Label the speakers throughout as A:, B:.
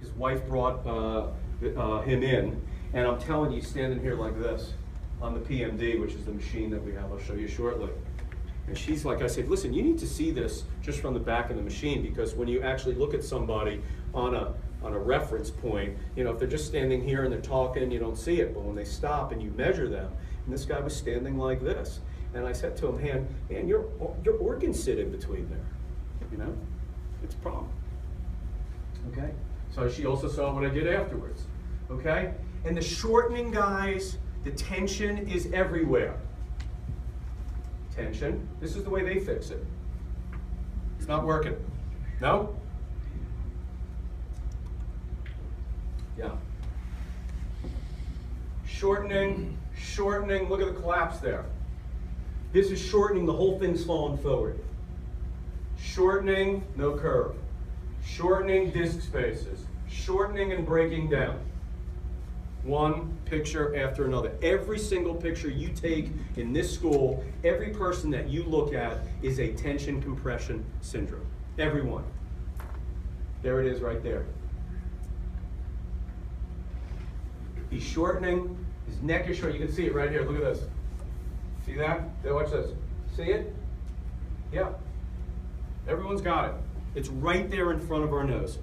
A: His wife brought him in, and I'm telling you, he's standing here like this on the PMD, which is the machine that we have. I'll show you shortly. And she's like, I said, listen, you need to see this just from the back of the machine, because when you actually look at somebody on a reference point, you know, if they're just standing here and they're talking, you don't see it. But when they stop and you measure them, and this guy was standing like this, and I said to him, man, your organs sit in between there. You know, it's a problem. Okay? So she also saw what I did afterwards. Okay? And the shortening, guys, the tension is everywhere. Tension. This is the way they fix it. It's not working. No? Yeah. Shortening, shortening. Look at the collapse there. This is shortening, the whole thing's falling forward. Shortening, no curve. Shortening disc spaces. Shortening and breaking down. One picture after another. Every single picture you take in this school, every person that you look at is a tension compression syndrome. Everyone. There it is right there. He's shortening. His neck is short. You can see it right here. Look at this. See that? Watch this. See it? Yeah. Everyone's got it. It's right there in front of our nose.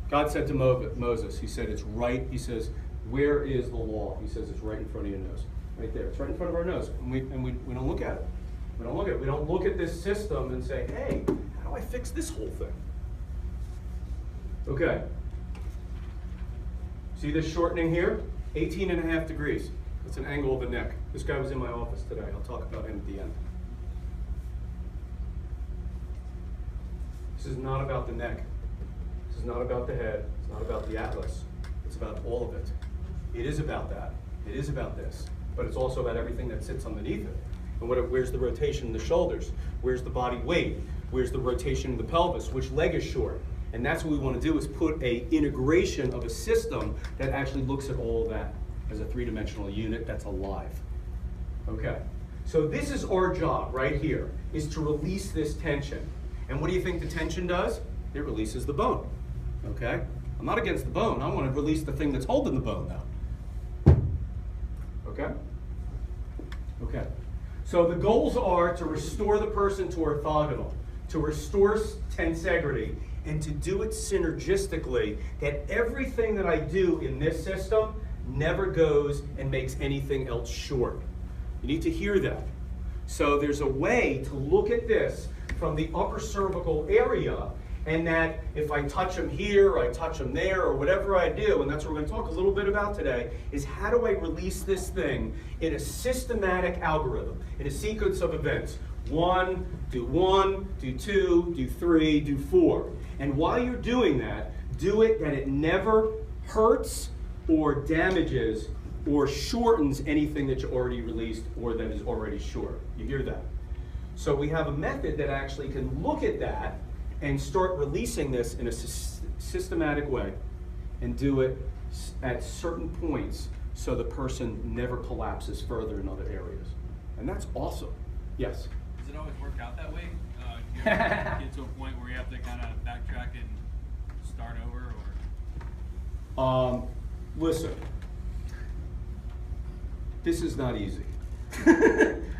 A: God said to Moses, he said, it's right. He says, where is the law? He says, it's right in front of your nose. Right there. It's right in front of our nose. And we don't look at it. We don't look at it. We don't look at this system and say, hey, how do I fix this whole thing? Okay. See this shortening here? 18.5 degrees. That's an angle of the neck. This guy was in my office today. I'll talk about him at the end. This is not about the neck. This is not about the head. It's not about the atlas. It's about all of it. It is about that. It is about this. But it's also about everything that sits underneath it. And where's the rotation in the shoulders? Where's the body weight? Where's the rotation in the pelvis? Which leg is short? And that's what we want to do, is put a integration of a system that actually looks at all of that as a three-dimensional unit that's alive. Okay. So this is our job right here, is to release this tension. And what do you think the tension does? It releases the bone. Okay? I'm not against the bone. I want to release the thing that's holding the bone now. Okay? Okay. So the goals are to restore the person to orthogonal, to restore tensegrity, and to do it synergistically, that everything that I do in this system never goes and makes anything else short. You need to hear that. So there's a way to look at this from the upper cervical area, and that if I touch them here, or I touch them there, or whatever I do, and that's what we're going to talk a little bit about today, is how do I release this thing in a systematic algorithm, in a sequence of events. 1, do 2, do 3, do 4. And while you're doing that, do it that it never hurts or damages or shortens anything that you already released or that is already short. You hear that? So we have a method that actually can look at that and start releasing this in a systematic way and do it at certain points so the person never collapses further in other areas. And that's awesome. Yes?
B: Does it always work out that way? Do you ever get to a point where you have to kind of backtrack and start over? Or?
A: Listen, this is not easy.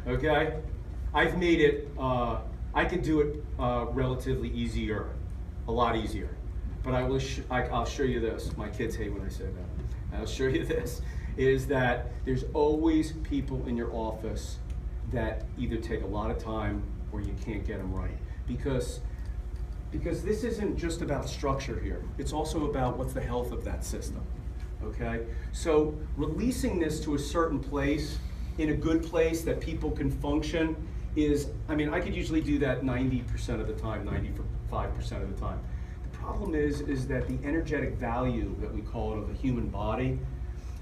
A: Okay? I've made it, I could do it relatively easier, a lot easier. But I'll show you this. My kids hate when I say that. I'll show you this, is that there's always people in your office that either take a lot of time or you can't get them right. Because this isn't just about structure here. It's also about what's the health of that system, okay? So releasing this to a certain place, in a good place that people can function is, I mean, I could usually do that 90% of the time, 95% of the time. The problem is that the energetic value that we call it of the human body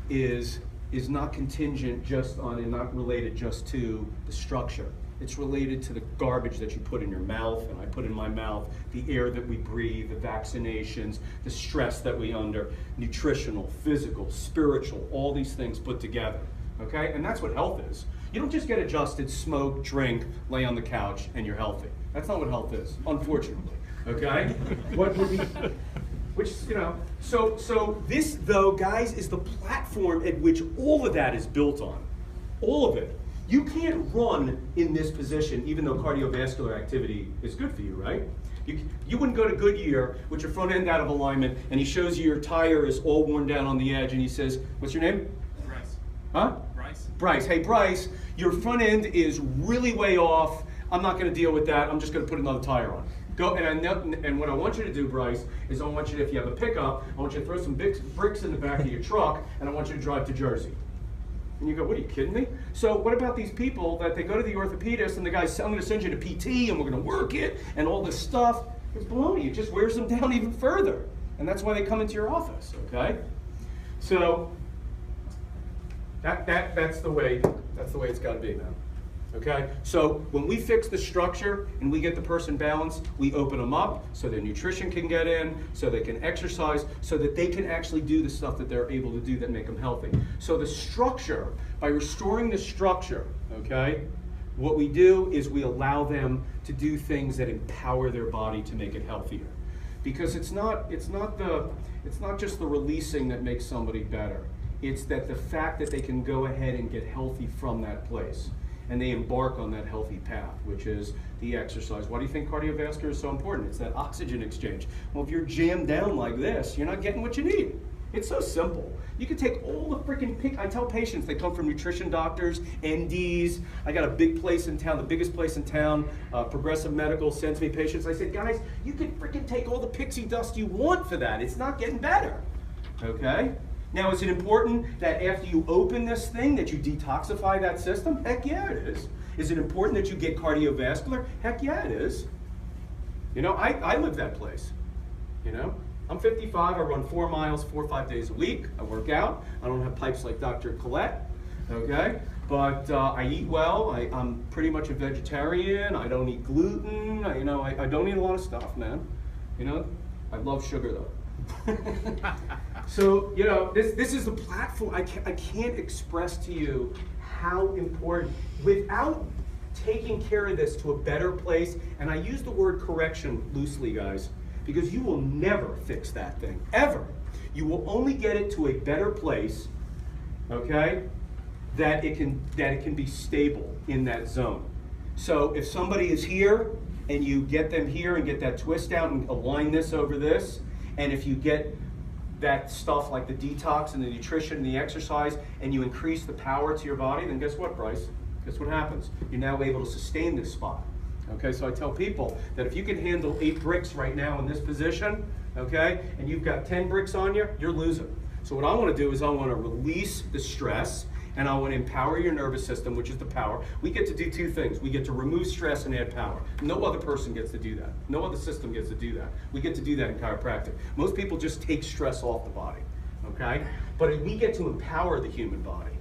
A: is not contingent just on and not related just to the structure. It's related to the garbage that you put in your mouth and I put in my mouth, the air that we breathe, the vaccinations, the stress that we under, nutritional, physical, spiritual, all these things put together, okay? And that's what health is. You don't just get adjusted, smoke, drink, lay on the couch, and you're healthy. That's not what health is, unfortunately. Okay? What would be, which, you know, so this, though, guys, is the platform at which all of that is built on. All of it. You can't run in this position, even though cardiovascular activity is good for you, right? You wouldn't go to Goodyear with your front end out of alignment, and he shows you your tire is all worn down on the edge, and he says, what's your name?
B: Bryce.
A: Huh?
B: Bryce.
A: Bryce. Hey, Bryce, your front end is really way off. I'm not going to deal with that. I'm just going to put another tire on. Go, and what I want you to do, Bryce, is I want you to, if you have a pickup, I want you to throw some bricks in the back of your truck, and I want you to drive to Jersey. And you go, what, are you kidding me? So what about these people that they go to the orthopedist and the guy's, I'm going to send you to PT and we're going to work it and all this stuff? It's baloney. It just wears them down even further. And that's why they come into your office, okay? So that's the way it's got to be, man. Okay? So when we fix the structure and we get the person balanced, we open them up so their nutrition can get in, so they can exercise, so that they can actually do the stuff that they're able to do that make them healthy. So the structure, by restoring the structure, okay, what we do is we allow them to do things that empower their body to make it healthier. Because it's not just the releasing that makes somebody better. It's that the fact that they can go ahead and get healthy from that place. And they embark on that healthy path, which is the exercise. Why do you think cardiovascular is so important? It's that oxygen exchange. Well, if you're jammed down like this, you're not getting what you need. It's so simple. You can take all the freaking I tell patients, they come from nutrition doctors, NDs. I got a big place in town, the biggest place in town, Progressive Medical sends me patients. I said, guys, you can freaking take all the pixie dust you want for that. It's not getting better, okay? Now, is it important that after you open this thing that you detoxify that system? Heck yeah, it is. Is it important that you get cardiovascular? Heck yeah, it is. You know, I live that place. You know, I'm 55, I run 4 miles 4 or 5 days a week. I work out. I don't have pipes like Dr. Collette, okay? But I eat well. I'm pretty much a vegetarian. I don't eat gluten. I don't eat a lot of stuff, man. You know, I love sugar though. So, you know, this is the platform. I can't express to you how important, without taking care of this to a better place, and I use the word correction loosely, guys, because you will never fix that thing, ever. You will only get it to a better place, okay, that it can be stable in that zone. So if somebody is here, and you get them here and get that twist out and align this over this, and if you get that stuff like the detox and the nutrition and the exercise, and you increase the power to your body, then guess what, Bryce? Guess what happens? You're now able to sustain this spot. Okay, so I tell people that if you can handle 8 bricks right now in this position, okay, and you've got 10 bricks on you, you're losing. So what I want to do is I want to release the stress, and I want to empower your nervous system, which is the power. We get to do 2 things. We get to remove stress and add power. No other person gets to do that. No other system gets to do that. We get to do that in chiropractic. Most people just take stress off the body, okay? But we get to empower the human body,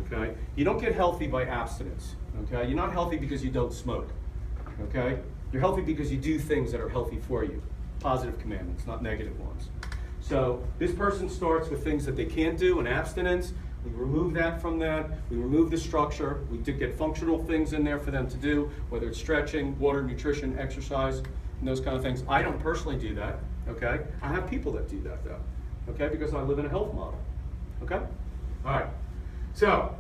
A: okay? You don't get healthy by abstinence, okay? You're not healthy because you don't smoke, okay? You're healthy because you do things that are healthy for you. Positive commandments, not negative ones. So this person starts with things that they can't do, and abstinence. We remove that from that. We remove the structure. We do get functional things in there for them to do, whether it's stretching, water, nutrition, exercise, and those kind of things. I don't personally do that, okay? I have people that do that, though, okay? Because I live in a health model, okay? All right. So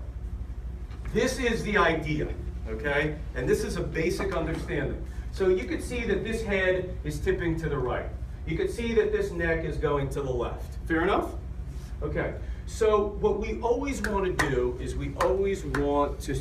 A: this is the idea, okay? And this is a basic understanding. So you could see that this head is tipping to the right. You could see that this neck is going to the left. Fair enough? Okay. So what we always want to do is we always want to,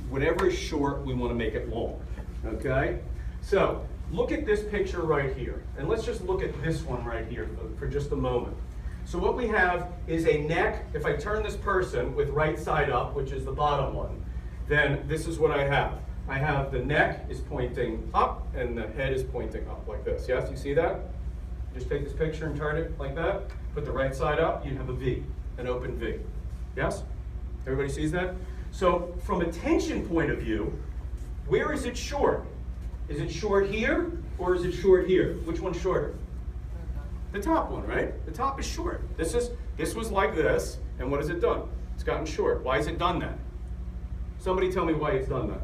A: whatever is short, we want to make it long, okay? So look at this picture right here, and let's just look at this one right here for just a moment. So what we have is a neck. If I turn this person with right side up, which is the bottom one, then this is what I have. I have the neck is pointing up and the head is pointing up like this. Yes, you see that? Just take this picture and turn it like that. Put the right side up, you'd have a V. An open V. Yes? Everybody sees that? So from a tension point of view, where is it short? Is it short here or is it short here? Which one's shorter? The top one, right? The top is short. This was like this, and what has it done? It's gotten short. Why has it done that? Somebody tell me why it's done that.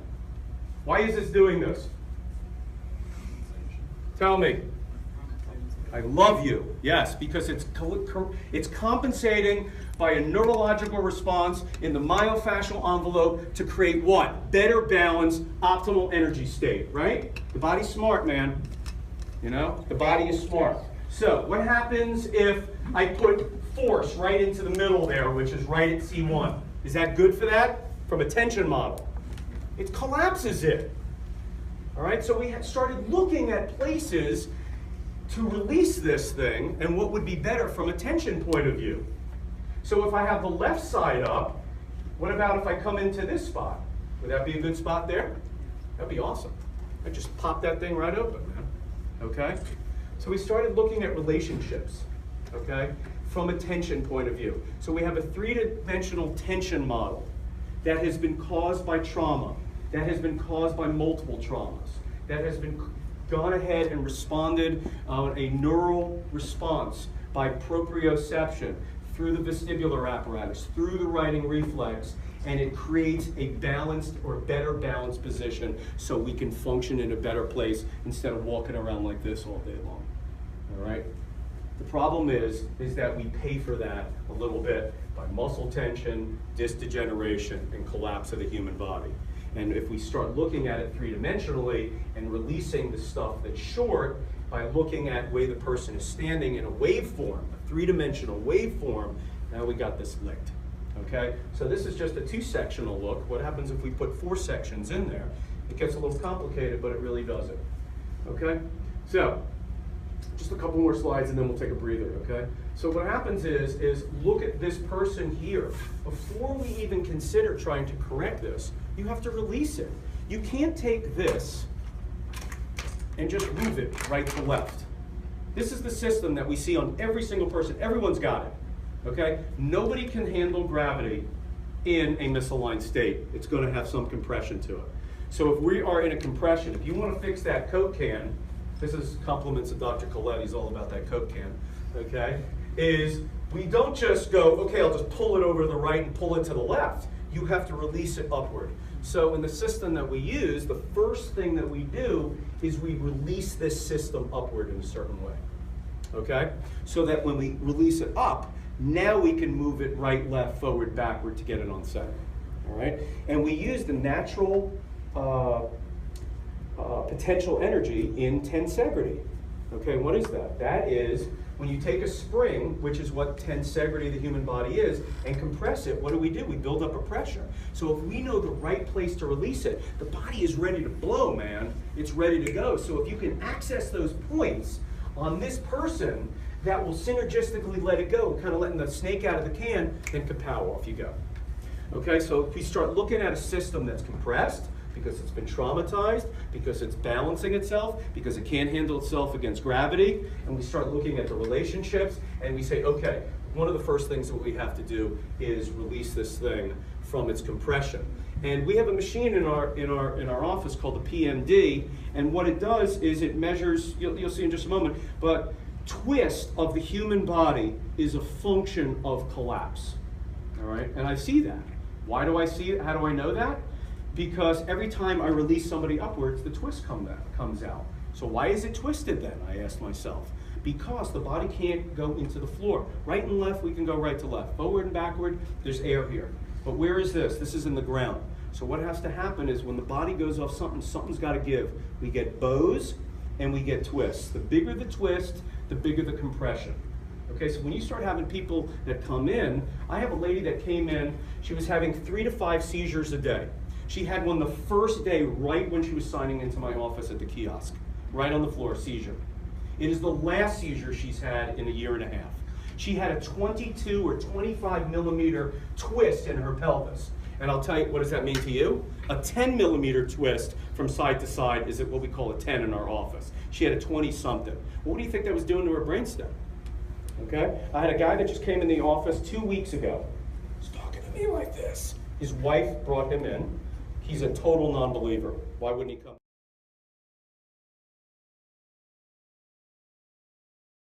A: Why is this doing this? Tell me. I love you. Yes, because it's compensating by a neurological response in the myofascial envelope to create what? Better balance, optimal energy state, right? The body's smart, man. You know, the body is smart. So what happens if I put force right into the middle there, which is right at C1? Is that good for that? From a tension model. It collapses it. All right, so we started looking at places to release this thing and what would be better from a tension point of view. So if I have the left side up, what about if I come into this spot? Would that be a good spot there? That'd be awesome. I just pop that thing right open, man. Okay? So we started looking at relationships, okay, from a tension point of view. So we have a three-dimensional tension model that has been caused by trauma, that has been caused by multiple traumas, that has been gone ahead and responded a neural response by proprioception through the vestibular apparatus, through the writing reflex, and it creates a balanced or better balanced position so we can function in a better place instead of walking around like this all day long. All right? The problem is that we pay for that a little bit by muscle tension, disc degeneration, and collapse of the human body. And if we start looking at it three-dimensionally and releasing the stuff that's short by looking at the way the person is standing in a waveform, a three-dimensional waveform, now we got this licked. Okay? So this is just a two-sectional look. What happens if we put 4 sections in there? It gets a little complicated, but it really doesn't. Okay? So, just a couple more slides and then we'll take a breather, okay? So what happens is look at this person here. Before we even consider trying to correct this, you have to release it. You can't take this and just move it right to left. This is the system that we see on every single person. Everyone's got it, okay? Nobody can handle gravity in a misaligned state. It's going to have some compression to it. So if we are in a compression, if you want to fix that Coke can, this is compliments of Dr. Collette, he's all about that Coke can, okay, is we don't just go, okay, I'll just pull it over to the right and pull it to the left. You have to release it upward. So in the system that we use, the first thing that we do is we release this system upward in a certain way, okay? So that when we release it up, now we can move it right, left, forward, backward to get it on center, all right? And we use the natural potential energy in tensegrity. Okay, what is that? That is when you take a spring, which is what tensegrity of the human body is, and compress it, what do? We build up a pressure. So if we know the right place to release it, the body is ready to blow, man. It's ready to go. So if you can access those points on this person, that will synergistically let it go, kind of letting the snake out of the can, then kapow, off you go. Okay, so if we start looking at a system that's compressed, because it's been traumatized, because it's balancing itself, because it can't handle itself against gravity, and we start looking at the relationships, and we say, okay, one of the first things that we have to do is release this thing from its compression. And we have a machine in our office called the PMD, and what it does is it measures, you'll see in just a moment, but twist of the human body is a function of collapse. All right, and I see that. Why do I see it? How do I know that? Because every time I release somebody upwards, the twist comes out. So why is it twisted then, I asked myself? Because the body can't go into the floor. Right and left, we can go right to left. Forward and backward, there's air here. But where is this? This is in the ground. So what has to happen is when the body goes off something, something's got to give. We get bows and we get twists. The bigger the twist, the bigger the compression. Okay, so when you start having people that come in, I have a lady that came in, she was having 3 to 5 seizures a day. She had one the first day right when she was signing into my office at the kiosk, right on the floor, seizure. It is the last seizure she's had in a year and a half. She had a 22 or 25 millimeter twist in her pelvis. And I'll tell you, what does that mean to you? A 10 millimeter twist from side to side is what we call a 10 in our office. She had a 20 something. What do you think that was doing to her brainstem? Okay? I had a guy that just came in the office 2 weeks ago. He's talking to me like this. His wife brought him in. He's a total non-believer. Why wouldn't he come?